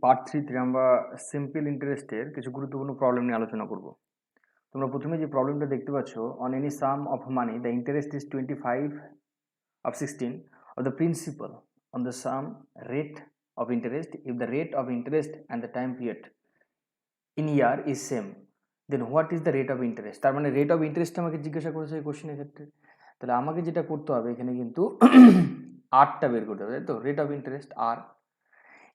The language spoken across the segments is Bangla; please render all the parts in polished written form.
পার্ট 3 তে আমরা সিম্পল ইন্টারেস্টের কিছু গুরুত্বপূর্ণ প্রবলেম নিয়ে আলোচনা করব। তোমরা প্রথমে যে প্রবলেমটা দেখতে পাচ্ছ, on any some of money the interest is 25 of 16 of the principal on the sum rate of interest if the rate of interest and the time period in year is same, then what is the rate of interest? তার মানে রেট অফ ইন্টারেস্ট আমাকে জিজ্ঞাসা করেছে এই কোশ্চেনের ক্ষেত্রে। তাহলে আমাকে যেটা করতে হবে এখানে কিন্তু আরটা বের করতে হবে, তাই তো? রেট অফ ইন্টারেস্ট আর।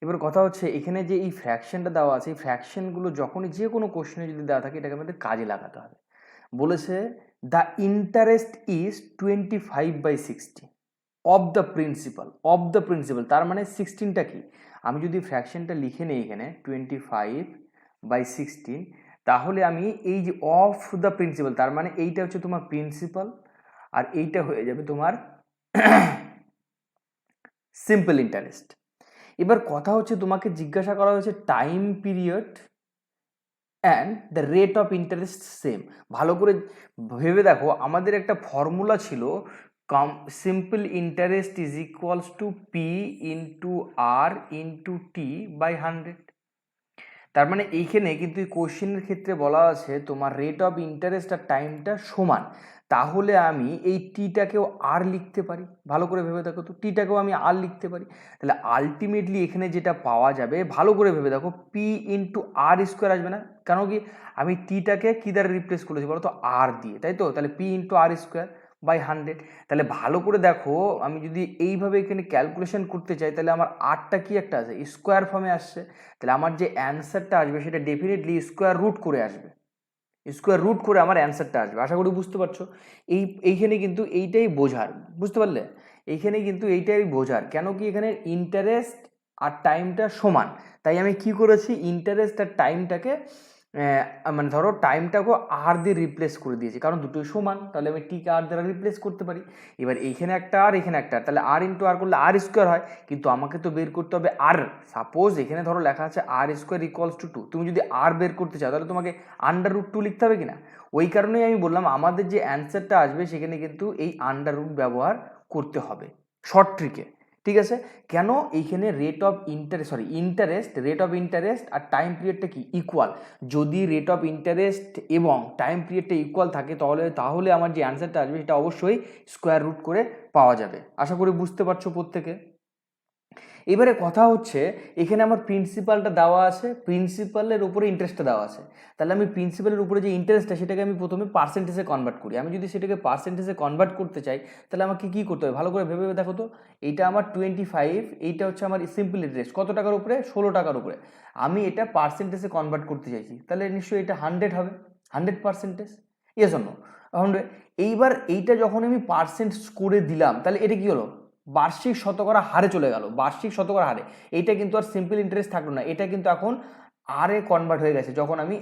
এবার কথা হচ্ছে এখানে যে এই ফ্র্যাকশনটা দেওয়া আছে, এই ফ্র্যাকশনগুলো যখনই যে কোনো কোশ্চেনে যদি দেওয়া থাকে এটাকে আমাদের কাজে লাগাতে হবে। বলেছে the interest is 25/60 of the principal, তার মানে 16টা কি? আমি যদি ফ্র্যাকশনটা লিখে নিই এখানে 25/16, তাহলে আমি এই যে অফ দ্য প্রিন্সিপাল, তার মানে এইটা হচ্ছে তোমার প্রিন্সিপাল আর এইটা হয়ে যাবে তোমার সিম্পল ইন্টারেস্ট। এবার কথা হচ্ছে তোমাকে জিজ্ঞাসা করা হয়েছে time period and the rate of interest same. ভালো করে ভেবে দেখো, আমাদের একটা ফর্মুলা ছিল simple interest is equals to P into R into T by 100। তার মানে এইখানে কিন্তু এই কোশ্চেনের ক্ষেত্রে বলা আছে তোমার রেট অফ ইন্টারেস্ট আর টাইমটা সমান, তাহলে আমি এই টিটাকেও আর লিখতে পারি। ভালো করে ভেবে দেখো তো, টিটাকেও আমি আর লিখতে পারি। তাহলে আলটিমেটলি এখানে যেটা পাওয়া যাবে, ভালো করে ভেবে দেখো, পি ইন্টু আর স্কোয়ার আসবে না? কেন কি আমি টিটাকে কি দ্বারা রিপ্লেস করেছি বলো তো? আর দিয়ে, তাই তো? তাহলে P into R square by 100। তাহলে ভালো করে দেখো, আমি যদি এইভাবে এখানে ক্যালকুলেশন করতে চাই তাহলে আমার আরটা কি একটা আছে, স্কোয়ার ফর্মে আসছে। তাহলে আমার যে অ্যান্সারটা আসবে সেটা ডেফিনেটলি স্কোয়ার রুট করে আসবে, স্কোয়ার রুট করে আমার অ্যান্সারটা আসবে। আশা করি বুঝতে পারছো। এইখানে কিন্তু এইটাই বোঝার, বুঝতে পারলে? এইখানে কিন্তু এইটাই বোঝার, কেন কি এখানে ইন্টারেস্ট আর টাইমটা সমান, তাই আমি কি করেছি ইন্টারেস্ট আর টাইমটাকে মানে ধরো টাইমটাকে আর দিয়ে রিপ্লেস করে দিয়েছি, কারণ দুটোই সমান, তাহলে আমি টিকে আর দ্বারা রিপ্লেস করতে পারি। এবার এইখানে একটা আর এখানে একটা আর, তাহলে আর ইন্টু আর করলে আর স্কোয়ার হয়, কিন্তু আমাকে তো বের করতে হবে আর। সাপোজ এখানে ধরো লেখা আছে আর স্কোয়ার ইকুয়ালস টু 2, তুমি যদি আর বের করতে চাও তাহলে তোমাকে √2 লিখতে হবে কিনা? ওই কারণেই আমি বললাম আমাদের যে অ্যান্সারটা আসবে সেখানে কিন্তু এই √ ব্যবহার করতে হবে শর্ট ট্রিকে, ঠিক আছে? কেন? এইখানে rate of rate of interest আর টাইম পিরিয়ডটা কি ইকুয়াল। যদি রেট অফ ইন্টারেস্ট এবং টাইম পিরিয়ডটা ইকুয়াল থাকে তাহলে আমার যে অ্যান্সারটা আসবে সেটা অবশ্যই স্কোয়ার রুট করে পাওয়া যাবে। আশা করি বুঝতে পারছো প্রত্যেকে। এবারে কথা হচ্ছে এখানে আমার প্রিন্সিপালটা দেওয়া আছে, প্রিন্সিপালের উপরে ইন্টারেস্টটা দেওয়া আছে। তাহলে আমি প্রিন্সিপালের উপরে যে ইন্টারেস্টটা সেটাকে আমি প্রথমে পার্সেন্টেজে কনভার্ট করি। আমি যদি সেটাকে পার্সেন্টেজে কনভার্ট করতে চাই তাহলে আমাকে কী করতে হবে? ভালো করে ভেবে ভেবে দেখো তো। এইটা আমার 25, এইটা হচ্ছে আমার সিম্পল ইন্টারেস্ট কত টাকার উপরে? 16 টাকার উপরে। আমি এটা পার্সেন্টেজে কনভার্ট করতে চাইছি, তাহলে নিশ্চয়ই এটা 100 হবে, 100%। Yes or no? 100। এইবার এইটা যখন আমি পার্সেন্ট করে দিলাম তাহলে এটা কি হলো? বার্ষিক শতকরা হারে চলে গেল, বার্ষিক শতকরা হারে। এইটা কিন্তু আর সিম্পল ইন্টারেস্ট থাকলো না, এটা কিন্তু এখন আরে কনভার্ট হয়ে গেছে যখন আমি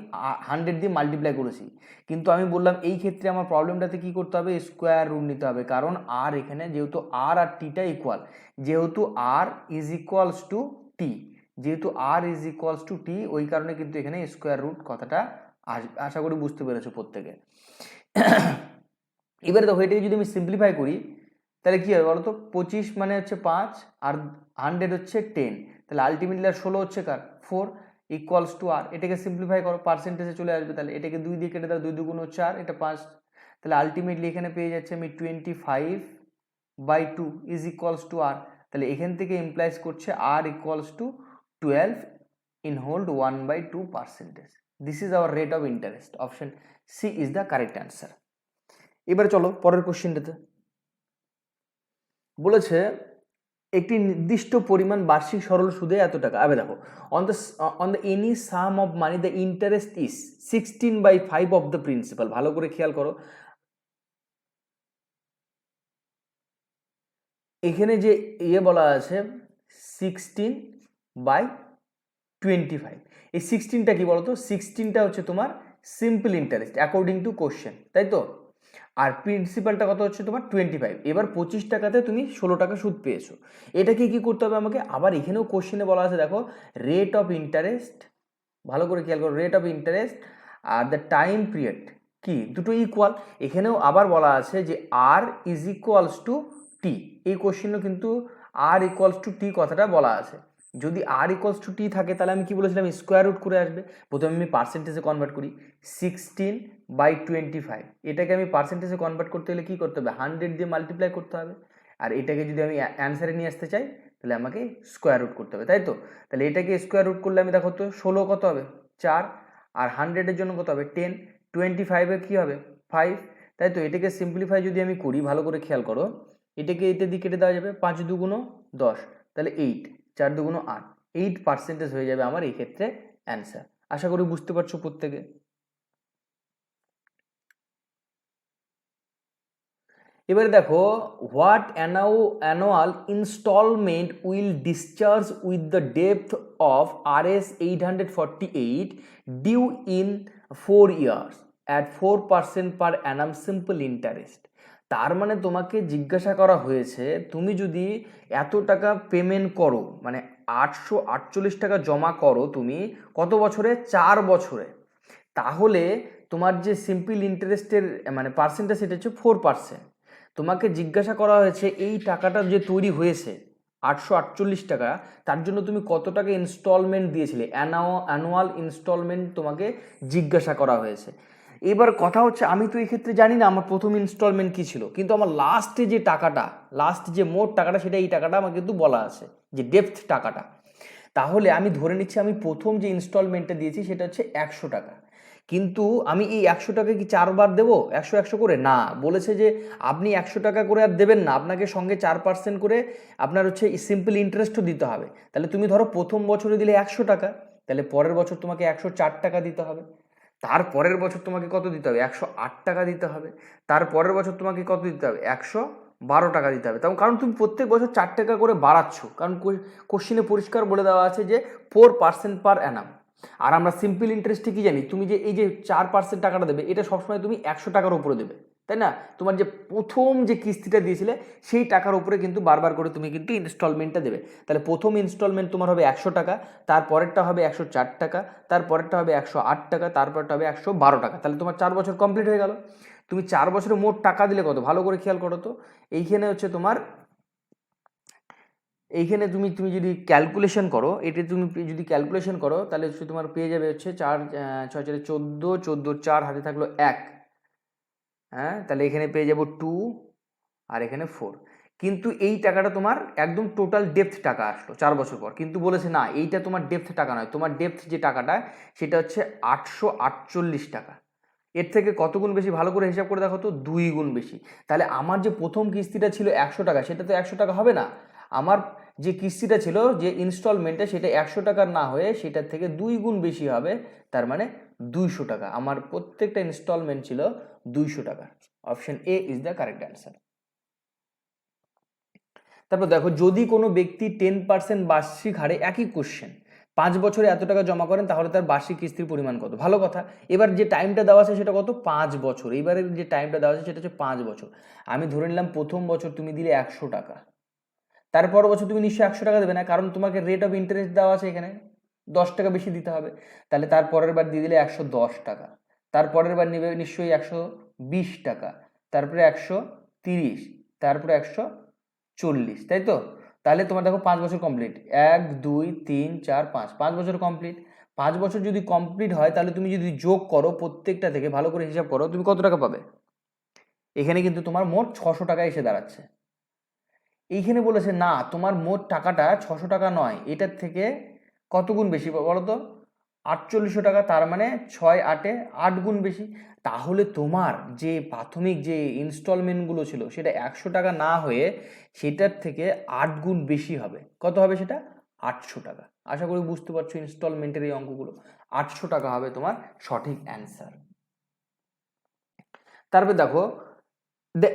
100 দিয়ে মাল্টিপ্লাই করেছি। কিন্তু আমি বললাম এই ক্ষেত্রে আমার প্রবলেমটাতে কি করতে হবে? স্কোয়ার রুট নিতে হবে, কারণ আর এখানে যেহেতু আর টিটা ইকুয়াল, যেহেতু আর ইজ ইকুয়ালস টু টি, ওই কারণে কিন্তু এখানে স্কোয়ার রুট কথাটা আসবে। আশা করি বুঝতে পেরেছো প্রত্যেকে। এবারে দেখো এটাকে যদি আমি সিম্পলিফাই করি তাহলে কি হবে বলো তো? 25 মানে হচ্ছে 5 আর 100 হচ্ছে 10, তাহলে আলটিমেটলি আর 16 হচ্ছে কার? 4 ইকুয়ালস টু আর। এটাকে সিম্পলিফাই করো, পার্সেন্টেজে চলে আসবে, তাহলে এটাকে 2 দিয়ে কেটে দাও, 2 2 4, এটা 5। তাহলে আলটিমেটলি এখানে পেয়ে যাচ্ছে আমি 25/2 ইজ ইকুয়ালস টু আর। তাহলে এখান থেকে ইমপ্লাইজ করছে আর equals to 12 in hold 1/2%। This is our rate of interest. Option C is the correct answer. এবারে চলো পরের কোশ্চেনটাতে। বলেছে একটি নির্দিষ্ট পরিমাণ বার্ষিক সরল সুদে এত টাকা। আবে দেখো, on the any some of money the interest is 16/5 of the principal. ভালো করে খেয়াল করো, এখানে যে বলা আছে 16/25, এই 16টা কি বলতো? 16টা হচ্ছে তোমার simple interest according to question, তাই তো? আর প্রিন্সিপালটা কত হচ্ছে তোমার 25। এবার 25 টাকাতে তুমি 16 টাকা সুদ পেয়েছো। এটাকে কি করতে হবে আমাকে? আবার এখানেও কোশ্চেনে বলা আছে, দেখো রেট অফ ইন্টারেস্ট, ভালো করে খেয়াল করো, rate of interest are the time period কি দুটো ইকুয়াল। এখানেও আবার বলা আছে যে আর ইজ ইকুয়ালস টু টি। এই কোশ্চেনও কিন্তু আর ইকুয়ালস টু টি কথাটা বলা আছে। যদি আর ইকুয়ালস টু টি থাকে তাহলে আমি কি বলেছিলাম, স্কোয়ার রুট করে আসবে। প্রথমে আমি পার্সেন্টেজে কনভার্ট করি, 16/25, এটাকে আমি পার্সেন্টেজে কনভার্ট করতে হলে কী করতে হবে, 100 দিয়ে মাল্টিপ্লাই করতে হবে। আর এটাকে যদি আমি অ্যান্সারে নিয়ে আসতে চাই তাহলে আমাকে স্কোয়ার রুট করতে হবে, তাই তো? তাহলে এটাকে স্কোয়ার রুট করলে আমি দেখো তো 16 কত হবে 4, আর 100-এর জন্য কত হবে 10, 25-এ কী হবে 5, তাই তো? এটাকে সিম্পলিফাই যদি আমি করি, ভালো করে খেয়াল করো, এটাকে এইটা দিয়ে কেটে দেওয়া যাবে, 5 দুগুণ 10, তাহলে 8, 4 দুগুণ 8, 8% হয়ে যাবে আমার এই ক্ষেত্রে অ্যান্সার। আশা করি বুঝতে পারছো প্রত্যেকে। এবারে দেখো, what annual instalment will discharge with the depth of RS 848 due in 4 years at 4% per annum simple interest. তার মানে তোমাকে জিজ্ঞাসা করা হয়েছে, তুমি যদি এত টাকা পেমেন্ট করো, মানে 848 টাকা জমা করো তুমি কত বছরে, 4 বছরে, তাহলে তোমার যে সিম্পল ইন্টারেস্টের মানে পার্সেন্টেজ সেটা হচ্ছে 4%। তোমাকে জিজ্ঞাসা করা হয়েছে এই টাকাটা যে তৈরি হয়েছে 848 টাকা, তার জন্য তুমি কত টাকা ইনস্টলমেন্ট দিয়েছিলে, অ্যানুয়াল ইনস্টলমেন্ট তোমাকে জিজ্ঞাসা করা হয়েছে। এবার কথা হচ্ছে, আমি তো এই ক্ষেত্রে জানি না আমার প্রথম ইনস্টলমেন্ট কী ছিল, কিন্তু আমার লাস্টে যে টাকাটা, লাস্ট যে মোট টাকাটা, সেটা এই টাকাটা আমাকে কিন্তু বলা আছে, যে ডেপথ টাকাটা। তাহলে আমি ধরে নিচ্ছি আমি প্রথম যে ইনস্টলমেন্টটা দিয়েছি সেটা হচ্ছে 100 টাকা। কিন্তু আমি এই 100 টাকা কি 4 বার দেবো 100 করে? না, বলেছে যে আপনি 100 টাকা করে আর দেবেন না, আপনাকে সঙ্গে 4% করে আপনার হচ্ছে সিম্পল ইন্টারেস্টও দিতে হবে। তাহলে তুমি ধরো প্রথম বছরে দিলে 100 টাকা, তাহলে পরের বছর তোমাকে 104 টাকা দিতে হবে, তার পরের বছর তোমাকে কত দিতে হবে, 108 টাকা দিতে হবে, তার পরের বছর তোমাকে কত দিতে হবে, 112 টাকা দিতে হবে। তাও কারণ তুমি প্রত্যেক বছর 4 টাকা করে বাড়াচ্ছ, কারণ কোশ্চিনে পরিষ্কার বলে দেওয়া আছে যে 4% পার অ্যানাম। আর আমরা সিম্পল ইন্টারেস্টে কি জানি, তুমি যে এই যে 4% টাকাটা দেবে, এটা সবসময় তুমি 100 টাকার উপরে দেবে, তাই না? তোমার যে প্রথম যে কিস্তিটা দিয়েছিলে সেই টাকার উপরে কিন্তু বারবার করে তুমি কিন্তু ইনস্টলমেন্টটা দেবে। তাহলে প্রথম ইনস্টলমেন্ট তোমার হবে 100 টাকা, তারপরেরটা হবে 104 টাকা, তারপরেরটা হবে 108 টাকা, তারপরটা হবে 112 টাকা। তাহলে তোমার 4 বছর কমপ্লিট হয়ে গেল। তুমি 4 বছরে মোট টাকা দিলে কত, ভালো করে খেয়াল করো তো। এইখানে হচ্ছে তোমার, এইখানে তুমি তুমি যদি ক্যালকুলেশন করো, এটা তুমি যদি ক্যালকুলেশন করো তাহলে হচ্ছে তোমার পেয়ে যাবে হচ্ছে 4 6 4 14, 14 4 হাতে থাকলো 1, হ্যাঁ, তাহলে এখানে পেয়ে যাবো 2, আর এখানে 4। কিন্তু এই টাকাটা তোমার একদম টোটাল ডেপথ টাকা আসলো 4 বছর পর, কিন্তু বলেছে না এইটা তোমার ডেপথ টাকা নয়, তোমার ডেপথ যে টাকাটা সেটা হচ্ছে 848 টাকা। এর থেকে কত গুণ বেশি, ভালো করে হিসাব করে দেখো তো, 2 গুণ বেশি। তাহলে আমার যে প্রথম কিস্তিটা ছিল 100 টাকা, সেটা তো 100 টাকা হবে না। আমার যে কিস্তিটা ছিল, যে ইনস্টলমেন্টটা, সেটা 100 টাকার না হয়ে সেটার থেকে 2 গুণ বেশি হবে, তার মানে 200 টাকা। আমার প্রত্যেকটা ইনস্টলমেন্ট ছিল 200 টাকা। Option A is the correct answer. তারপর দেখো, যদি কোনো ব্যক্তি 10% বার্ষিক হারে একই কোশ্চেন 5 বছরে এত টাকা জমা করেন, তাহলে তার বার্ষিক কিস্তির পরিমাণ কত? ভালো কথা। এবার যে টাইমটা দেওয়া আছে সেটা কত, 5 বছর। এবারে যে টাইমটা দেওয়া আছে সেটা হচ্ছে 5 বছর। আমি ধরে নিলাম প্রথম বছর তুমি দিলে 100 টাকা, তারপর বছর তুমি নিশ্চয়ই 100 টাকা দেবে না, কারণ তোমাকে রেট অফ ইন্টারেস্ট দেওয়া আছে এখানে 10 টাকা বেশি দিতে হবে। তাহলে তার পরের বার দিয়ে দিলে 110 টাকা, তারপরের বার নেবে নিশ্চয়ই 120 টাকা, তারপরে 130, তারপরে 140, তাই তো? তাহলে তোমার দেখো 5 বছর কমপ্লিট, 1 2 3 4 5, 5 বছর কমপ্লিট। 5 বছর যদি কমপ্লিট হয়, তাহলে তুমি যদি যোগ করো প্রত্যেকটা থেকে, ভালো করে হিসাব করো, তুমি কত টাকা পাবে? এখানে কিন্তু তোমার মোট 600 টাকা এসে দাঁড়াচ্ছে। এইখানে বলেছে না, তোমার মোট টাকাটা 600 টাকা নয়, এটার থেকে কত গুণ বেশি বলো তো, 4800 টাকা, তার মানে 6 8 8 গুণ বেশি। তাহলে তোমার যে প্রাথমিক যে ইনস্টলমেন্টগুলো ছিল সেটা 100 টাকা না হয়ে সেটার থেকে 8 গুণ বেশি হবে। কত হবে সেটা? 800 টাকা। আশা করি বুঝতে পারছো ইনস্টলমেন্টের এই অঙ্কগুলো। 800 টাকা হবে তোমার সঠিক অ্যান্সার। তারপরে দেখো, দ্য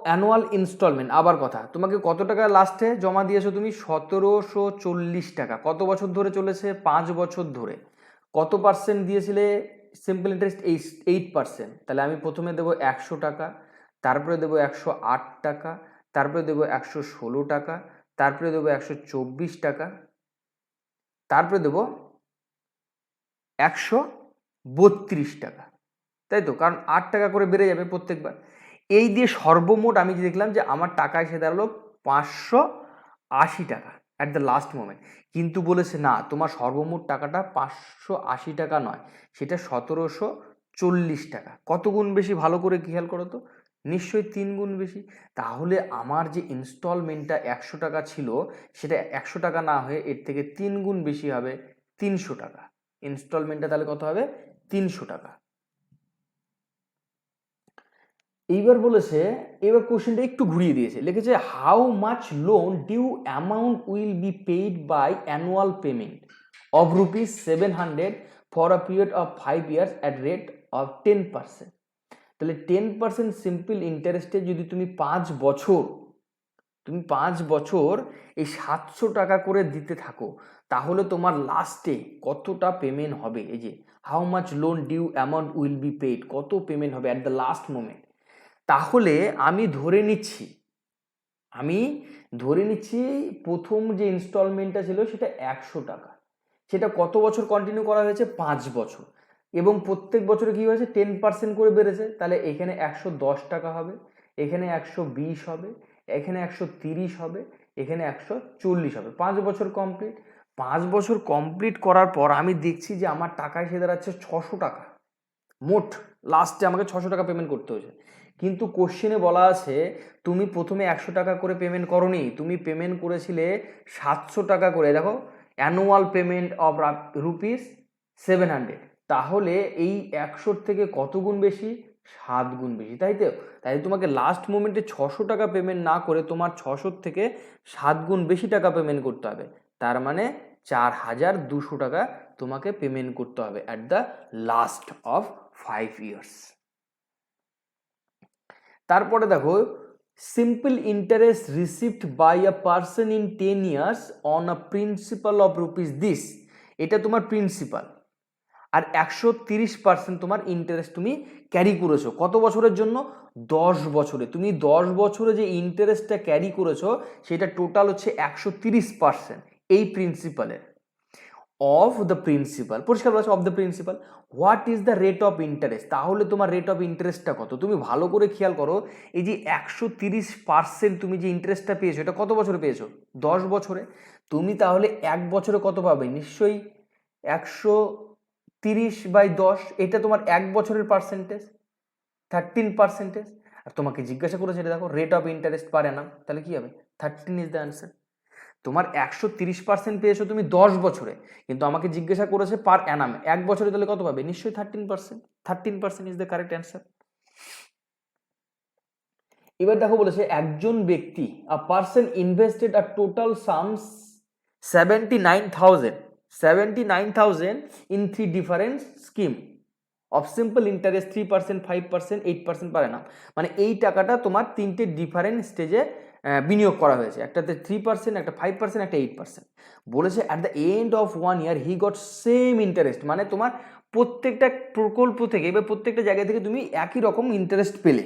অ্যানুয়াল ইনস্টলমেন্ট, আবার কথা, তোমাকে কত টাকা লাস্টে জমা দিয়েছো তুমি? 1740 টাকা। কত বছর ধরে চলেছে? 5 বছর ধরে। কত পার্সেন্ট দিয়েছিলে সিম্পল ইন্টারেস্ট? 8%। তাহলে আমি প্রথমে দেবো 100 টাকা, তারপরে দেবো 108 টাকা, তারপরে দেবো 116 টাকা, তারপরে দেবো 124 টাকা, তারপরে দেবো 132 টাকা, তাই তো? কারণ 8 টাকা করে বেড়ে যাবে প্রত্যেকবার। এই দিয়ে সর্বমোট আমি যে দেখলাম যে আমার টাকা এসে দাঁড়ালো 580 টাকা। At the last moment. কিন্তু বলেছে না, তোমার সর্বমোট টাকাটা 580 টাকা নয়, সেটা 1740 টাকা। কত গুণ বেশি ভালো করে খেয়াল করো তো, নিশ্চয়ই 3 গুণ বেশি। তাহলে আমার যে ইনস্টলমেন্টটা 100 টাকা ছিল, সেটা 100 টাকা না হয়ে এর থেকে 3 গুণ বেশি হবে, 300 টাকা। ইনস্টলমেন্টটা তাহলে কত হবে, 300 টাকা। এইবার বলেছে, এবার কোশ্চেনটা একটু ঘুরিয়ে দিয়েছে, লিখেছে how much loan due amount will be paid by annual payment of ₹700 for a period of 5 years at rate of 10%। তাহলে 10% সিম্পল ইন্টারেস্টে যদি তুমি 5 বছর এই 700 টাকা করে দিতে থাকো, তাহলে তোমার লাস্টে কতটা পেমেন্ট হবে? এই যে how much loan due amount will be paid, কত পেমেন্ট হবে অ্যাট দ্য লাস্ট মোমেন্ট। তাহলে আমি ধরে নিচ্ছি প্রথম যে ইনস্টলমেন্টটা ছিল সেটা 100 টাকা, সেটা কত বছর কন্টিনিউ করা হয়েছে, 5 বছর, এবং প্রত্যেক বছরে কি হয়েছে, 10% করে বেড়েছে। তাহলে এখানে 110 টাকা হবে, এখানে 120 হবে, এখানে 130 হবে, এখানে 140 হবে। 5 বছর কমপ্লিট। 5 বছর কমপ্লিট করার পর আমি দেখছি যে আমার টাকা এসে দাঁড়াচ্ছে 600 টাকা। মোট লাস্টে আমাকে 600 টাকা পেমেন্ট করতে হয়েছে। কিন্তু কোশ্চেনে বলা আছে তুমি প্রথমে 100 টাকা করে পেমেন্ট করোনি, তুমি পেমেন্ট করেছিলে 700 টাকা করে। দেখো, অ্যানুয়াল পেমেন্ট অফ ₹700। তাহলে এই 100 থেকে কত গুণ বেশি, 7 গুণ বেশি, তাই তো? তাই তোমাকে লাস্ট মোমেন্টে 600 টাকা পেমেন্ট না করে তোমার 600 থেকে 7 গুণ বেশি টাকা পেমেন্ট করতে হবে। তার মানে 4200 টাকা তোমাকে পেমেন্ট করতে হবে at the last of 5 years। তারপরে দেখো, simple interest received by a person in 10 years on a principal of this, এটা তোমার প্রিন্সিপাল। আর 130% তোমার ইন্টারেস্ট তুমি ক্যারি করেছো কত বছরের জন্য, 10 বছরে। তুমি 10 বছরে যে ইন্টারেস্টটা ক্যারি করেছো সেটা টোটাল হচ্ছে 130% এই প্রিন্সিপালের। অফ দ্য প্রিন্সিপাল, পরিষ্কার বলা আছে of the principal. What is the rate of interest? তাহলে তোমার রেট অফ ইন্টারেস্টটা কত? তুমি ভালো করে খেয়াল করো, এই যে 130% তুমি যে ইন্টারেস্টটা পেয়েছো, এটা কত বছরে পেয়েছো, 10 বছরে। তুমি তাহলে 1 বছরে কত পাবে, নিশ্চয়ই 130/10, এটা তোমার 1 বছরের পার্সেন্টেজ, 13%। আর তোমাকে জিজ্ঞাসা করেছে, এটা দেখো রেট অফ ইন্টারেস্ট পার অ্যানাম, তাহলে কি হবে, 13 ইজ দ্য অ্যান্সার। তোমার 130% পেয়েছো তুমি 10 বছরে, কিন্তু আমাকে জিজ্ঞাসা করেছে পার অ্যানাম, 1 বছরে, তাহলে কত পাবে, নিশ্চয়ই 13%। 13% ইজ দ্য কারেক্ট অ্যান্সার। এবার দেখো বলেছে একজন ব্যক্তি, a person invested a total sums 79,000 in 3 different scheme of simple interest 3%, 5%, 8% per annum. মানে এই টাকাটা তোমার 3টে ডিফারেন্ট স্টেজে বিনিয়োগ করা হয়েছে, একটাতে 3%, একটা 5%, একটা 8%। বলেছে at the end of 1 year he got same interest, মানে তোমার প্রত্যেকটা প্রকল্প থেকে বা প্রত্যেকটা জায়গা থেকে তুমি একই রকম ইন্টারেস্ট পেলে।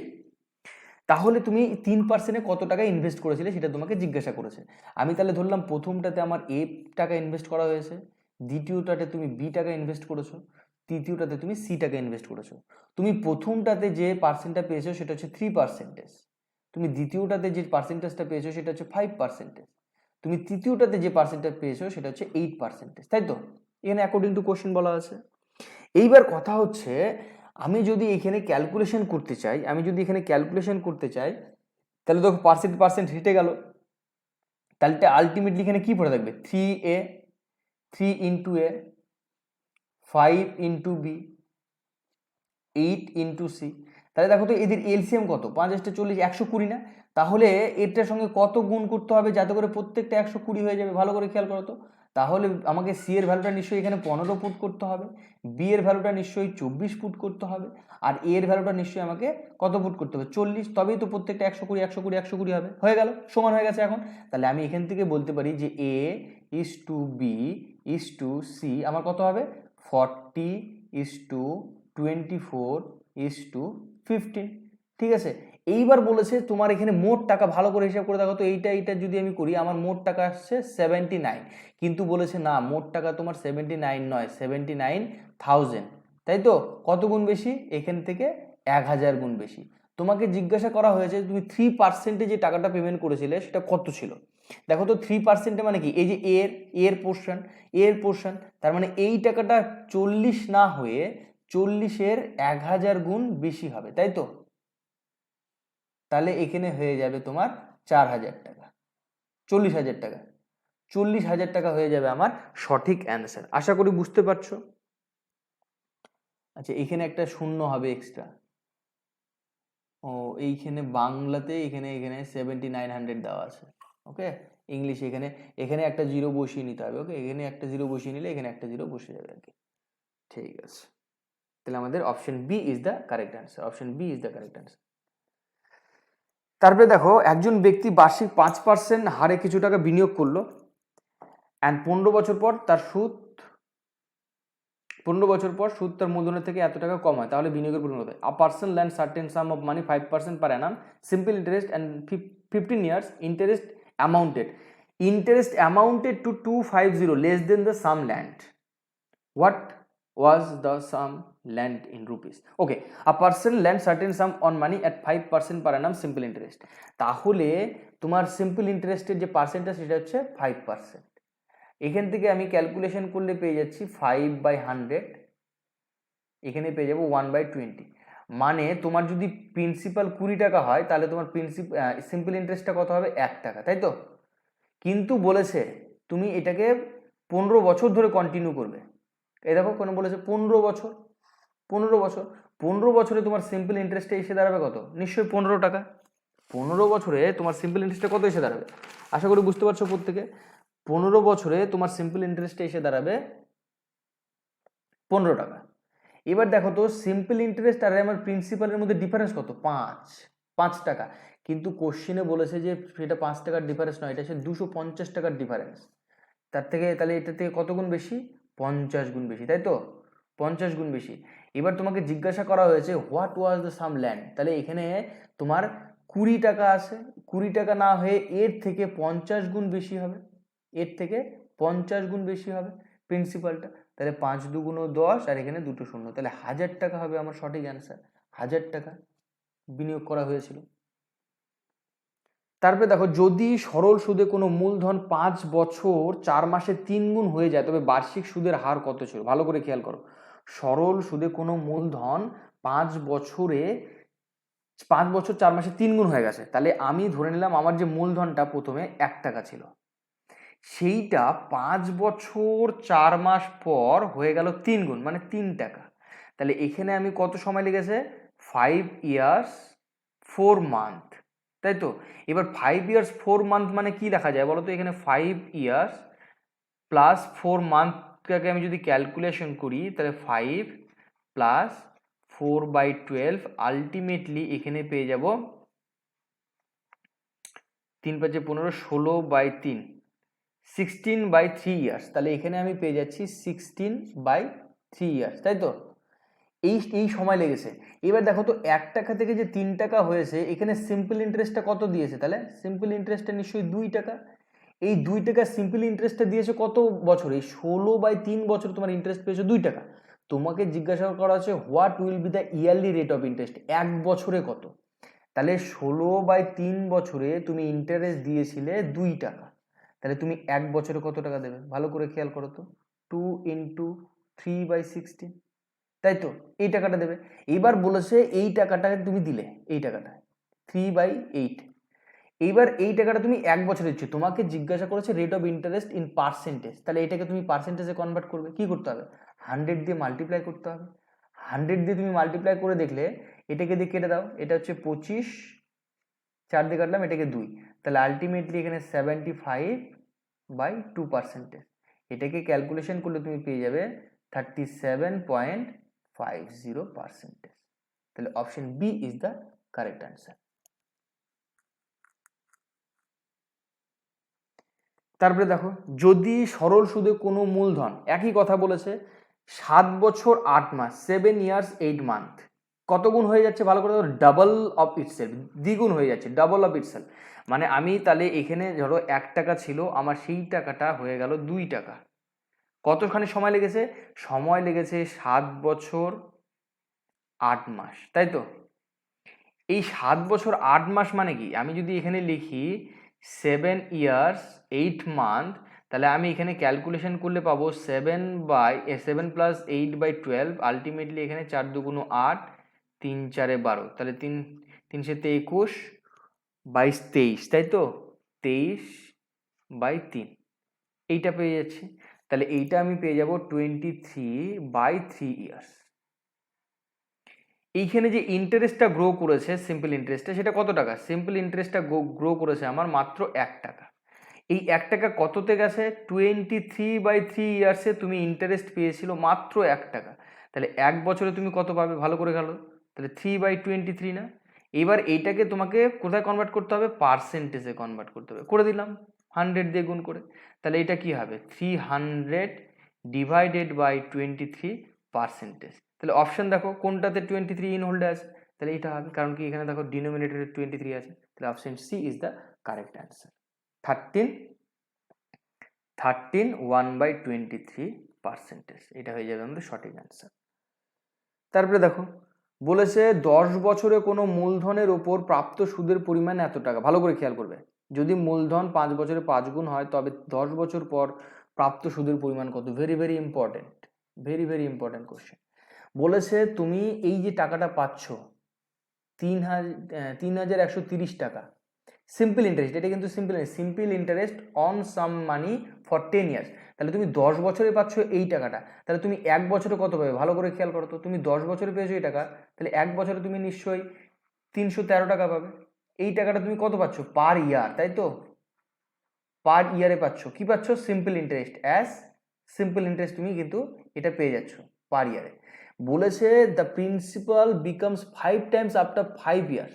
তাহলে তুমি 3%-এ কত টাকা ইনভেস্ট করেছিলে সেটা তোমাকে জিজ্ঞাসা করেছে। আমি তাহলে ধরলাম প্রথমটাতে আমার এ টাকা ইনভেস্ট করা হয়েছে, দ্বিতীয়টাতে তুমি বি টাকা ইনভেস্ট করেছো, তৃতীয়টাতে তুমি সি টাকা ইনভেস্ট করেছো। তুমি প্রথমটাতে যে পার্সেন্টটা পেয়েছো সেটা হচ্ছে 3%, তুমি দ্বিতীয়টাতে যে পার্সেন্টেজটা পেয়েছো সেটা হচ্ছে 5%, তুমি তৃতীয়টাতে যে পার্সেন্টেজ পেয়েছো সেটা হচ্ছে 8%, তাই তো? এখানে অ্যাকর্ডিং টু কোশ্চেন বলা আছে। এইবার কথা হচ্ছে, আমি যদি এখানে ক্যালকুলেশন করতে চাই, তাহলে দেখো পার্সেন্ট হেঁটে গেল, তাহলে আলটিমেটলি এখানে কি পড়ে থাকবে, 3a, 3 ইন্টু এ, 5 ইন্টু বি, 8 ইন্টু সি। তাহলে দেখো তো এদের এলসিএম কত, 5 × 40, 120 না? তাহলে এটার সঙ্গে কত গুণ করতে হবে যাতে করে প্রত্যেকটা 120 হয়ে যাবে, ভালো করে খেয়াল করো তো। তাহলে আমাকে সি এর ভ্যালুটা নিশ্চয়ই এখানে 15 পুট করতে হবে, বি এর ভ্যালুটা নিশ্চয়ই 24 পুট করতে হবে, আর এ এর ভ্যালুটা নিশ্চয়ই আমাকে কত পুট করতে হবে, 40। তবেই তো প্রত্যেকটা 120, 120, 120 হবে, হয়ে গেল, সমান হয়ে গেছে এখন। তাহলে আমি এখান থেকে বলতে পারি যে A is to B is to C আমার কত হবে, 40:24:15, ঠিক আছে। এইবার বলেছে তোমার এখানে মোট টাকা, ভালো করে হিসাব করে দেখো তো, এইটা যদি আমি করি আমার মোট টাকা আসছে 79, কিন্তু বলেছে না, মোট টাকা তোমার 79 নয়, 79,000, তাই তো? কত গুণ বেশি, এখান থেকে 1000 গুণ বেশি। তোমাকে জিজ্ঞাসা করা হয়েছে তুমি 3%-এ যে টাকাটা পেমেন্ট করেছিলে সেটা কত ছিল, দেখো তো 3% মানে কি, এই যে এর পোর্শন, তার মানে এই টাকাটা 40 না হয়ে 40-এর 1000 গুণ বেশি হবে, তাই তো? তাহলে এখানে হয়ে যাবে তোমার 4000 টাকা, 40,000 টাকা, 40,000 টাকা হয়ে যাবে আমার সঠিক অ্যান্সার। আশা করি বুঝতে পারছো। আচ্ছা, এখানে একটা শূন্য হবে এক্সট্রা। ও, এইখানে বাংলাতে এখানে 7900 দেওয়া আছে। ওকে, ইংলিশ এখানে একটা জিরো বসিয়ে নিতে হবে। ওকে, এখানে একটা জিরো বসিয়ে নিলে এখানে একটা জিরো বসে যাবে আর কি। ঠিক আছে, তাহলে আমাদের option B is the correct answer. Option B is the correct answer. তারপরে দেখো, একজন ব্যক্তি বার্ষিক 5% হারে কিছু টাকা বিনিয়োগ করলো অ্যান্ড 15 বছর পর সুদ তার মূলধনের থেকে এত টাকা কম হয়, তাহলে বিনিয়োগের পরিমাণ কত? A person land certain sum of money 5% per annum, simple interest and 15 years interest amounted to 250 less than the sum land. What was the sum land in rupees? Okay, a person lend certain sum on money at 5% per annum simple interest. তাহলে তোমার সিম্পল ইন্টারেস্টের যে পার্সেন্টেজ সেটা হচ্ছে 5%। এখান থেকে আমি ক্যালকুলেশন করলে পেয়ে যাচ্ছি 5/100, এখানে পেয়ে যাবো 1/20। মানে তোমার যদি প্রিন্সিপাল 20 টাকা হয় তাহলে তোমার সিম্পল ইন্টারেস্টটা কত হবে? 1 টাকা, তাই তো? কিন্তু বলেছে তুমি এটাকে 15 বছর ধরে কন্টিনিউ করবে। এই দেখো, কোনো বলেছে 15 বছর, 15 বছরে তোমার সিম্পল ইন্টারেস্টে এসে দাঁড়াবে কত? নিশ্চয়ই 15 টাকা। 15 বছরে তোমার সিম্পল ইন্টারেস্টে কত এসে দাঁড়াবে? আশা করি বুঝতে পারছো প্রত্যেকে। 15 বছরে তোমার সিম্পল ইন্টারেস্টে এসে দাঁড়াবে 15 টাকা। এবার দেখো তো, সিম্পল ইন্টারেস্ট আর আমার প্রিন্সিপালের মধ্যে ডিফারেন্স কত? 5 টাকা। কিন্তু কোশ্চেনে বলেছে যে সেটা 5 টাকার ডিফারেন্স নয়, এটা হচ্ছে 250 টাকার ডিফারেন্স। তাহলে এটা থেকে কত গুণ বেশি? 50 গুণ বেশি, তাই তো? 50 গুণ বেশি। এবার তোমাকে জিজ্ঞাসা করা হয়েছে what was the some land, তাহলে এখানে তোমার 20 টাকা আছে, 20 টাকা না হয়ে এর থেকে 50 গুণ বেশি হবে, এর থেকে 50 গুণ বেশি হবে প্রিন্সিপালটা। তাহলে 5 2 10 আর এখানে দুটো শূন্য, তাহলে 1000 টাকা হবে আমার সঠিক অ্যান্সার। 1000 টাকা বিনিয়োগ করা হয়েছিল। তারপরে দেখো, যদি সরল সুদে কোনো মূলধন 5 বছর 4 মাসে 3 গুণ হয়ে যায় তবে বার্ষিক সুদের হার কত ছিল? ভালো করে খেয়াল করো। সরল সুদে কোনো মূলধন 5 বছর 4 মাসে 3 গুণ হয়ে গেছে, তাহলে আমি ধরে নিলাম আমার যে মূলধনটা প্রথমে 1 টাকা ছিল, সেইটা 5 বছর 4 মাস পর হয়ে গেল 3 গুণ, মানে 3 টাকা। তাহলে এখানে আমি কত সময় লেগেছে? 5 years 4 month, তাই তো? এবার 5 years 4 month মানে কি লেখা যায় বলো তো? এখানে 5 years প্লাস 4 মান্থটাকে আমি যদি ক্যালকুলেশন করি তাহলে 5 প্লাস 4/12, আলটিমেটলি এখানে পেয়ে যাব 3 5 15, 16/3, 16/3 ইয়ার্স। তাহলে এখানে আমি পেয়ে যাচ্ছি 16/3 ইয়ার্স, তাই তো? এই সময় লেগেছে। এবার দেখো তো, 1 টাকা থেকে যে 3 টাকা হয়েছে, এখানে সিম্পল ইন্টারেস্টটা কত দিয়েছে? তাহলে সিম্পল ইন্টারেস্টটা নিশ্চয়ই 2 টাকা। এই 2 টাকা সিম্পল ইন্টারেস্টটা দিয়েছে কত বছর? এই 16/3 বছর তোমার ইন্টারেস্ট পেয়েছো 2 টাকা। তোমাকে জিজ্ঞাসা করা হচ্ছে what will be the yearly rate of interest, 1 বছরে কত? তাহলে 16/3 বছরে তুমি ইন্টারেস্ট দিয়েছিলে 2 টাকা, তাহলে তুমি 1 বছরে কত টাকা দেবে? ভালো করে খেয়াল করো তো, 2 × 3/16, তাই তো? এই টাকাটা দেবে। এইবার বলেছে এই টাকাটা তুমি দিলে, এই টাকাটা 3/8। এইবার এই টাকাটা তুমি 1 বছরে দিচ্ছ, তোমাকে জিজ্ঞাসা করেছে rate of interest in percentage, তাহলে এটাকে তুমি পার্সেন্টেজে কনভার্ট করবে। কি করতে হবে? 100 দিয়ে মাল্টিপ্লাই করতে হবে। 100 দিয়ে তুমি মাল্টিপ্লাই করে দেখলে, এটাকে দিয়ে কেটে দাও, এটা হচ্ছে 25, 4 দিয়ে কাটলাম, এটাকে 2, তাহলে আলটিমেটলি এখানে 75/2%। এটাকে ক্যালকুলেশন করলে তুমি পেয়ে যাবে 37.50%। তাহলে option B is the correct answer. তারপরে দেখো, যদি সরল সুদে কোনো মূলধন, একই কথা বলেছে, 7 বছর 8 মাস 7 years 8 month কত গুণ হয়ে যাচ্ছে? ভালো করে ধরো, ডাবল অফ ইটসেলফ, দ্বিগুণ হয়ে যাচ্ছে, ডাবল অফ ইটসেলফ। মানে আমি তাহলে এখানে ধরো 1 টাকা ছিল আমার, সেই টাকাটা হয়ে গেল 2 টাকা। কতখানি সময় লেগেছে? সময় লেগেছে 7 বছর 8 মাস, তাই তো? এই 7 বছর 8 মাস মানে কি? আমি যদি এখানে লিখি 7 ইয়ার্স 8 মান্থ, তাহলে আমি এখানে ক্যালকুলেশন করলে পাবো 7 প্লাস 8/12, আলটিমেটলি এখানে 4 দুগুণ 8, 3 4 12, তাহলে 3 7 21, 22 23, তাই তো 23/3 এইটা পেয়ে যাচ্ছি। তাহলে এইটা আমি পেয়ে যাব 23/3 ইয়ার্স। এইখানে যে ইন্টারেস্টটা গ্রো করেছে সিম্পল ইন্টারেস্টটা, সেটা কত টাকা? সিম্পল ইন্টারেস্টটা গ্রো করেছে আমার মাত্র 1 টাকা। এই 1 টাকা কততে গেছে? 23/3 ইয়ার্সে তুমি ইন্টারেস্ট পেয়েছিল মাত্র 1 টাকা। তাহলে 1 বছরে তুমি কত পাবে? ভালো করে গেলো, তাহলে 3/23 না? এবার এইটাকে তোমাকে কোথায় কনভার্ট করতে হবে? পার্সেন্টেজে কনভার্ট করতে হবে। করে দিলাম 100 দিয়ে গুণ করে। তাহলে এটা কি হবে? 300 ডিভাইডেড বাই 23%। তাহলে অপশন দেখো কোনটাতে 23 ইন হোল্ডে আছে, তাহলে এটা হবে। কারণ কি এখানে দেখো ডিনোমিনেটরে 23 আছে, তাহলে option C is the correct answer. 13 1/23%, এটা হয়ে যাবে আমাদের সঠিক অ্যান্সার। তারপরে দেখো বলেছে 10 বছরে কোনো মূলধনের ওপর প্রাপ্ত সুদের পরিমাণ এত টাকা। ভালো করে খেয়াল করবে, যদি মূলধন 5 বছরে 5 গুণ হয়, তবে 10 বছর পর প্রাপ্ত সুদের পরিমাণ কত? Very very important, very very important question. বলেছে তুমি এই যে টাকাটা পাচ্ছ 3,130 টাকা, সিম্পল ইন্টারেস্ট, এটা কিন্তু simple interest on some money for 10 years. তাহলে তুমি 10 বছরে পাচ্ছ এই টাকাটা, তাহলে তুমি 1 বছরে কত পাবে? ভালো করে খেয়াল করো তো, তুমি 10 বছরে পেয়েছো এই টাকা, তাহলে 1 বছরে তুমি নিশ্চয়ই 313 টাকা পাবে। এই টাকাটা তুমি কত পাচ্ছ? পার ইয়ার, তাই তো? পার ইয়ারে পাচ্ছ, কি পাচ্ছ? Simple interest, as simple interest তুমি কিন্তু এটা পেয়ে যাচ্ছ পার ইয়ারে। বলেছে the principal becomes 5 Times after 5 years,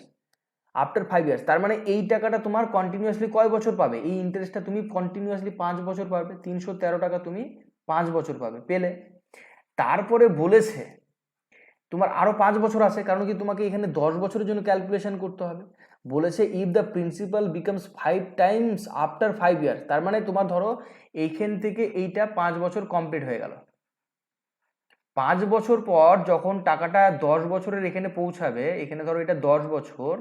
after 5 years. তার মানে এই টাকাটা তোমার কন্টিনিউয়াসলি কয় বছর পাবে? এই ইন্টারেস্টটা তুমি কন্টিনিউয়াসলি 5 বছর পাবে। 313 টাকা তুমি 5 বছর পাবে, পেলে। তারপরে বলেছে তোমার আরো 5 বছর আছে, কারণ কি তোমাকে এখানে 10 বছরের জন্য ক্যালকুলেশন করতে হবে। বলেছে if the principal becomes 5 Times after 5 years, তার মানে তোমার ধরো এইখান থেকে এইটা 5 বছর কমপ্লিট হয়ে গেল। 5 বছর পর যখন টাকাটা 10 বছরের এখানে পৌঁছাবে, এখানে ধরো এটা 10 বছর,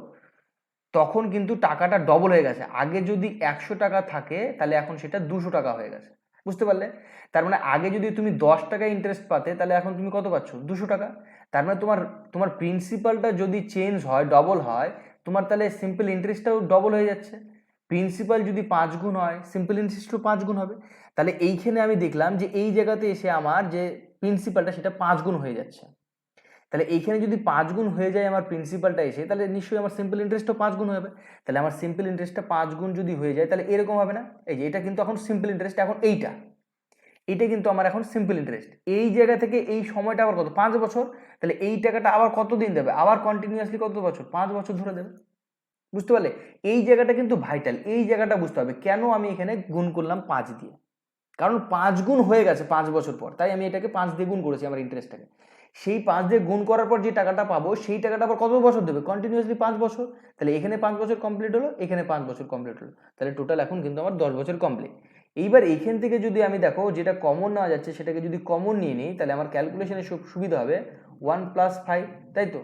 তখন কিন্তু টাকাটা ডবল হয়ে গেছে। আগে যদি 100 টাকা থাকে, তাহলে এখন সেটা 200 টাকা হয়ে গেছে। বুঝতে পারলে? তার মানে আগে যদি তুমি 10 টাকা ইন্টারেস্ট পাতে, তাহলে এখন তুমি কত পাচ্ছ? 200 টাকা। তার মানে তোমার প্রিন্সিপালটা যদি চেঞ্জ হয়, ডবল হয়, তোমার তাহলে সিম্পল ইন্টারেস্টটাও ডবল হয়ে যাচ্ছে। প্রিন্সিপাল যদি 5 গুণ হয়, সিম্পল ইন্টারেস্টও 5 গুণ হবে। তাহলে এইখানে আমি দেখলাম যে এই জায়গাতে এসে আমার যে প্রিন্সিপালটা সেটা 5 গুণ হয়ে যাচ্ছে। তাহলে এইখানে যদি 5 গুণ হয়ে যায় আমার প্রিন্সিপালটা এসে, তাহলে নিশ্চয়ই আমার সিম্পল ইন্টারেস্টও 5 গুণ হবে। তাহলে আমার সিম্পল ইন্টারেস্টটা 5 গুণ যদি হয়ে যায়, তাহলে এরকম হবে না? এই যে এটা কিন্তু এখন সিম্পল ইন্টারেস্ট, এখন এইটা কিন্তু আমার এখন সিম্পল ইন্টারেস্ট। এই জায়গা থেকে এই সময়টা আবার কত? 5 বছর। তাহলে এই টাকাটা আবার কত দিন দেবে? আবার কন্টিনিউয়াসলি কত বছর? 5 বছর ধরে দেবে। বুঝতে পারলে? এই জায়গাটা কিন্তু ভাইটাল, এই জায়গাটা বুঝতে হবে কেন আমি এখানে গুণ করলাম 5 দিয়ে। কারণ 5 গুণ হয়ে গেছে 5 বছর পর, তাই আমি এটাকে 5 দিয়ে গুণ করেছি আমার ইন্টারেস্টটাকে। সেই 5 দিয়ে গুণ করার পর যে টাকাটা পাবো, সেই টাকাটা আবার কত বছর দেবে? কন্টিনিউয়াসলি 5 বছর। তাহলে এখানে 5 বছর কমপ্লিট হলো, এখানে 5 বছর কমপ্লিট হলো, তাহলে টোটাল এখন কিন্তু আমার 10 বছর কমপ্লিট। এইবার এইখান থেকে যদি আমি দেখো যেটা কমন নেওয়া যাচ্ছে, সেটাকে যদি কমন নিয়ে নিই, তাহলে আমার ক্যালকুলেশনে সুবিধা হবে 1 + 5, তাই তো?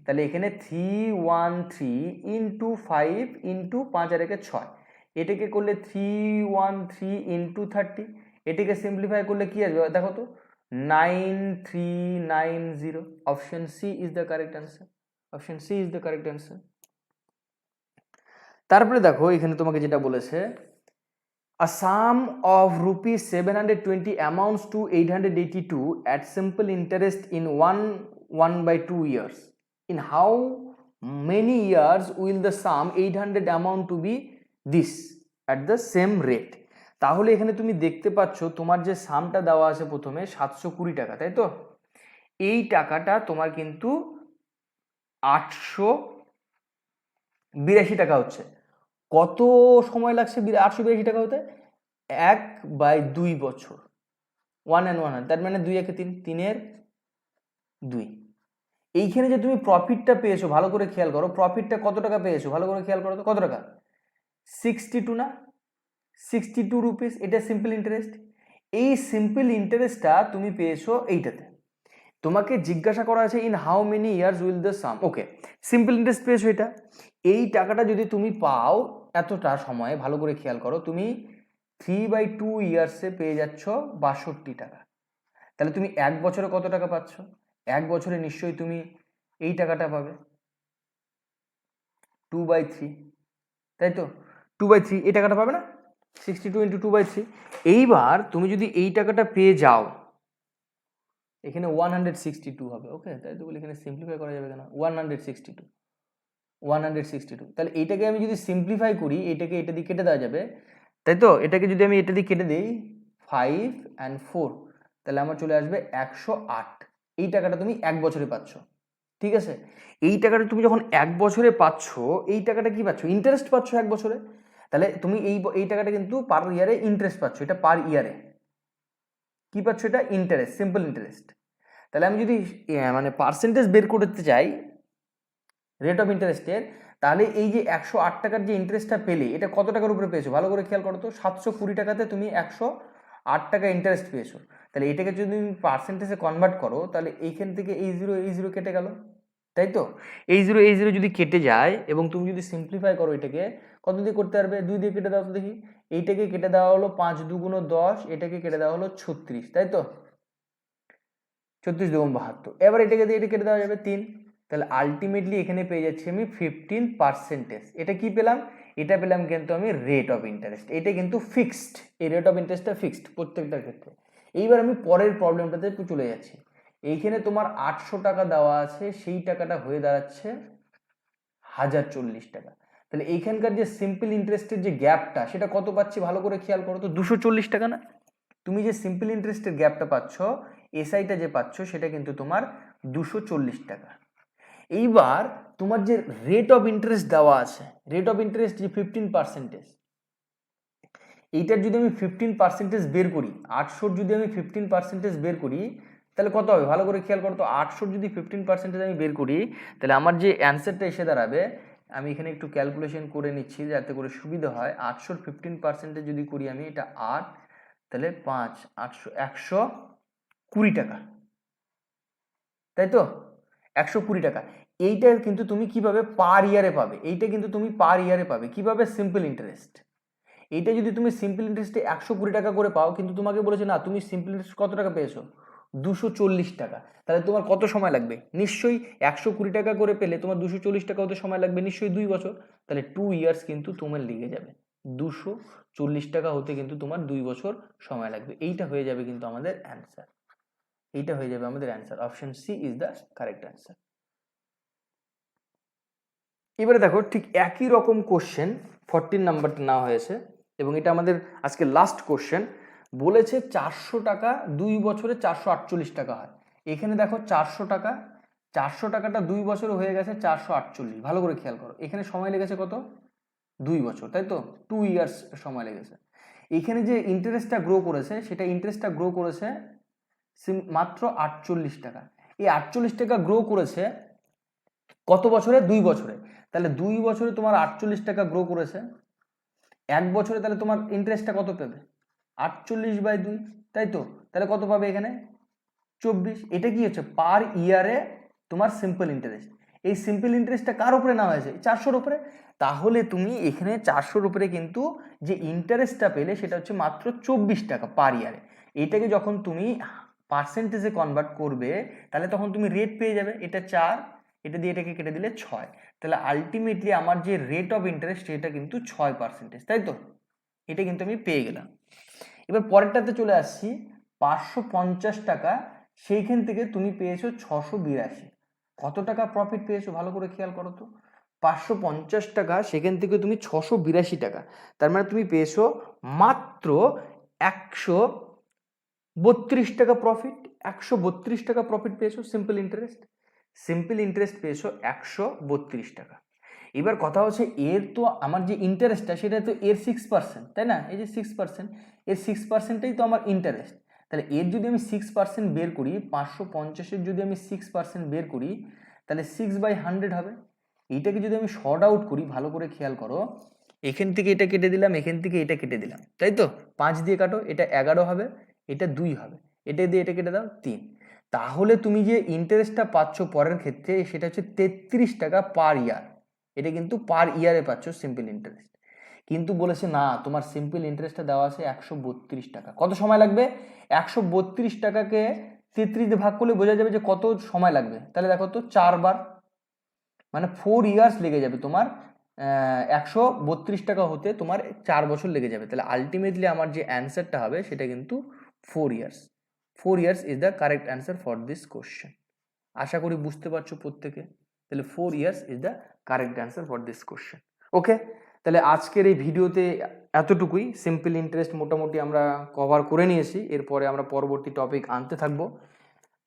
তাহলে এখানে 313 ইন্টু 5 ইন্টু 5 আর 1 6, এটাকে করলে 313 ইন্টু 30, এটাকে সিম্পলিফাই করলে কি আসবে দেখো তো? 9390। Option C is the correct answer, option C is the correct answer. তারপরে দেখো এখানে তোমাকে যেটা বলেছে, a sum of rupees 720 amounts to 882 at simple interest in 1/2 years. In how many years will the sum 800 amount to be this at the same rate? তাহলে এখানে তুমি দেখতে পাচ্ছ তোমার যে সামটা দেওয়া আছে প্রথমে 720 টাকা, তাই তো? এই টাকাটা তোমার কিন্তু 882 টাকা হচ্ছে। কত সময় লাগছে 882 টাকা হতে? 1/2 বছর, 1 and 1, তার মানে 2 একে 3, 3 2। এইখানে যে তুমি প্রফিটটা পেয়েছো, ভালো করে খেয়াল করো, প্রফিটটা কত টাকা পেয়েছো? ভালো করে খেয়াল করো তো, কত টাকা? 62 না? 62 রুপিস। এটা সিম্পল ইন্টারেস্ট। এই সিম্পল ইন্টারেস্টটা তুমি পেয়েছো এইটাতে। তোমাকে জিজ্ঞাসা করা আছে in how many years will the some. Okay, simple interest পেয়েছো এটা। এই টাকাটা যদি তুমি পাও এতটা সময়ে ভালো করে খেয়াল করো, তুমি 3/2 ইয়ার্সে পেয়ে যাচ্ছ 62 টাকা। তাহলে তুমি 1 বছরে কত টাকা পাচ্ছ? 1 বছরে নিশ্চয়ই তুমি এই টাকাটা পাবে 2/3, তাই তো? 2/3 এই টাকাটা পাবে না? 62 × 2/3। এইবার তুমি যদি এই টাকাটা পেয়ে যাও, এখানে 162 হবে, ওকে? তাই তো বলি, এখানে সিম্পলিফাই করা যাবে কেন? 162, তাহলে এইটাকে আমি যদি সিম্পলিফাই করি, এটাকে এটা দিয়ে কেটে দেওয়া যাবে, তাই তো? এটাকে যদি আমি এটা দিয়ে কেটে দিই 5 and 4, তাহলে আমার চলে আসবে 108। এই টাকাটা তুমি 1 বছরে পাচ্ছ, ঠিক আছে? এই টাকাটা তুমি যখন 1 বছরে পাচ্ছ, এই টাকাটা কি পাচ্ছ? ইন্টারেস্ট পাচ্ছ 1 বছরে। তাহলে তুমি এই টাকাটা কিন্তু পার ইয়ারে ইন্টারেস্ট পাচ্ছ, এটা পার ইয়ারে কি পাচ্ছ? এটা ইন্টারেস্ট, সিম্পল ইন্টারেস্ট। তাহলে আমি যদি মানে পার্সেন্টেজ বের করতে চাই রেট অফ ইন্টারেস্টের, তাহলে এই যে 108 টাকার যে ইন্টারেস্টটা পেলে, এটা কত টাকার উপরে পেয়েছো ভালো করে খেয়াল করো তো। 720 টাকাতে তুমি 108 টাকা ইন্টারেস্ট পেয়েছো। তাহলে এটাকে যদি তুমি পার্সেন্টেজে কনভার্ট করো, তাহলে এইখান থেকে এই জিরো কেটে গেল, তাই তো? এই জিরো যদি কেটে যায় এবং তুমি যদি সিম্পলিফাই করো, এটাকে কত দিয়ে করতে পারবে? 2 দিয়ে কেটে দাও তো দেখি। এইটাকে কেটে দেওয়া হলো 5 × 2 = 10, এটাকে কেটে দেওয়া হলো 36, তাই তো? 36 × 2 = 72। এবার এটাকে দিয়ে এটা কেটে দেওয়া যাবে 3। তাহলে আলটিমেটলি এখানে পেয়ে যাচ্ছি আমি 15%। এটা কি পেলাম? এটা পেলাম কিন্তু আমি রেট অফ ইন্টারেস্ট। এটা কিন্তু ফিক্সড, এই রেট অফ ইন্টারেস্টটা ফিক্সড প্রত্যেকটার ক্ষেত্রে। এইবার আমি পরের প্রবলেমটাতে চলে যাচ্ছি। এইখানে তোমার 800 টাকা দেওয়া আছে, সেই টাকাটা হয়ে দাঁড়াচ্ছে 1040 টাকা। তাহলে এইখানকার যে সিম্পল ইন্টারেস্টের যে গ্যাপটা, সেটা কত পাচ্ছি ভালো করে খেয়াল করো তো, 240 টাকা না? তুমি যে সিম্পল ইন্টারেস্টের গ্যাপটা পাচ্ছ, এসআইটা যে পাচ্ছ, সেটা কিন্তু তোমার 240 টাকা। এইবার তোমার যে রেট অফ ইন্টারেস্ট দেওয়া আছে, রেট অফ ইন্টারেস্ট যে 15%, এইটার যদি আমি 15% বের করি, 800 যদি আমি 15% বের করি, তাহলে কত হবে ভালো করে খেয়াল করো তো। 800 যদি 15% আমি বের করি, তাহলে আমার যে অ্যান্সারটা এসে দাঁড়াবে, আমি এখানে একটু ক্যালকুলেশন করে নিচ্ছি যাতে করে সুবিধা হয়। 800 15% যদি করি আমি, এটা 8, তাহলে 5, 800, 120 টাকা, তাই তো? 120 টাকা। এইটা কিন্তু তুমি কিভাবে পার ইয়ারে পাবে? এইটা কিন্তু তুমি পার ইয়ারে পাবে কিভাবে? Simple interest. এইটা যদি তুমি সিম্পল ইন্টারেস্টে 120 টাকা করে পাও, কিন্তু তোমাকে বলেছে না, তুমি সিম্পল ইন্টারেস্ট কত টাকা পেয়েছো? 240 টাকা। তাহলে তোমার কত সময় লাগবে? নিশ্চয়ই 120 টাকা করে পেলে তোমার 240 টাকা হতে সময় লাগবে নিশ্চয়ই 2 বছর। তাহলে 2 ইয়ার্স কিন্তু তোমার লেগে যাবে। 240 টাকা হতে কিন্তু তোমার 2 বছর সময় লাগবে। এইটা হয়ে যাবে কিন্তু আমাদের অ্যান্সার। এইটা হয়ে যাবে আমাদের answer. Option C is the correct answer. এবারে দেখো, ঠিক একই রকম কোশ্চেন 14 নাম্বারটা নেওয়া হয়েছে এবং এটা আমাদের আজকে লাস্ট কোশ্চেন। বলেছে 400 টাকা 2 বছরে 448 টাকা হয়। এখানে দেখো 400 টাকা, 400 টাকাটা 2 বছরে হয়ে গেছে 448। ভালো করে খেয়াল করো, এখানে সময় লেগেছে কত? 2 বছর, তাই তো? 2 ইয়ার্স সময় লেগেছে। এখানে যে ইন্টারেস্টটা গ্রো করেছে, সেটা ইন্টারেস্টটা গ্রো করেছে মাত্র 48 টাকা। এই 48 টাকা গ্রো করেছে কত বছরে? 2 বছরে। তাহলে 2 বছরে তোমার 48 টাকা গ্রো করেছে। 1 বছরে তাহলে তোমার ইন্টারেস্টটা কত পেবে? 48/2, তাই তো? তাহলে কত পাবে এখানে? 24। এটা কি হচ্ছে? পার ইয়ারে তোমার সিম্পল ইন্টারেস্ট। এই সিম্পল ইন্টারেস্টটা কার উপরে নেওয়া হয়েছে? 400-র উপরে। তাহলে তুমি এখানে 400-র উপরে কিন্তু যে ইন্টারেস্টটা পেলে, সেটা হচ্ছে মাত্র 24 টাকা পার ইয়ারে। এটাকে যখন তুমি পার্সেন্টেজে কনভার্ট করবে, তাহলে তখন তুমি রেট পেয়ে যাবে। এটা 4, এটা দিয়ে এটাকে কেটে দিলে 6। তাহলে আলটিমেটলি আমার যে রেট অফ ইন্টারেস্ট, এটা কিন্তু 6%, তাই তো? এটা কিন্তু আমি পেয়ে গেলাম। এবার পরেরটাতে চলে আসছি। 550 টাকা, সেইখান থেকে তুমি পেয়েছো 682। কত টাকা প্রফিট পেয়েছো ভালো করে খেয়াল করো তো। 550 টাকা, সেখান থেকে তুমি 682 টাকা, তার মানে তুমি পেয়েছো মাত্র 132 টাকা প্রফিট। 132 টাকা প্রফিট পেয়েছো সিম্পল ইন্টারেস্ট। সিম্পল ইন্টারেস্ট পেয়েছো 132 টাকা। এবার কথা হচ্ছে, এর তো আমার যে ইন্টারেস্টটা, সেটা তো এর 6%, তাই না? এই যে 6%, এর 6%টাই তো আমার ইন্টারেস্ট। তাহলে এর যদি আমি 6% বের করি, 550-এর যদি আমি 6% বের করি, তাহলে 6/100 হবে। এইটাকে যদি আমি শর্ট আউট করি, ভালো করে খেয়াল করো, এখান থেকে এটা কেটে দিলাম, এখান থেকে এটা কেটে দিলাম, তাই তো? 5 দিয়ে কাটো, এটা 11 হবে, এটা 2 হবে, এটা দিয়ে এটা কেটে দাও 3। তাহলে তুমি যে ইন্টারেস্টটা পাচ্ছ পরের ক্ষেত্রে, সেটা হচ্ছে 33 টাকা পার ইয়ার। এটা কিন্তু পার ইয়ারে পাচ্ছ সিম্পল ইন্টারেস্ট। কিন্তু বলেছে না, তোমার সিম্পল ইন্টারেস্টটা দেওয়া আছে 132 টাকা। কত সময় লাগবে? 132 টাকাকে 33 দিয়ে ভাগ করলে বোঝা যাবে যে কত সময় লাগবে। তাহলে দেখো তো 4 বার, মানে 4 ইয়ার্স লেগে যাবে তোমার 132 টাকা হতে, তোমার 4 বছর লেগে যাবে। তাহলে আলটিমেটলি আমার যে অ্যান্সারটা হবে সেটা কিন্তু 4 years. 4 years is the correct answer for this question. আশা করি বুঝতে পারছো প্রত্যেকে। তাহলে 4 years is the correct answer for this question. Okay, তাহলে আজকের এই ভিডিওতে এতটুকুই। সিম্পল ইন্টারেস্ট মোটামুটি আমরা কভার করে নিয়েছি, এরপরে আমরা পরবর্তী টপিক আনতে থাকবো।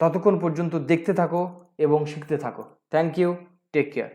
ততক্ষণ পর্যন্ত দেখতে থাকো এবং শিখতে থাকো। Thank you, take care.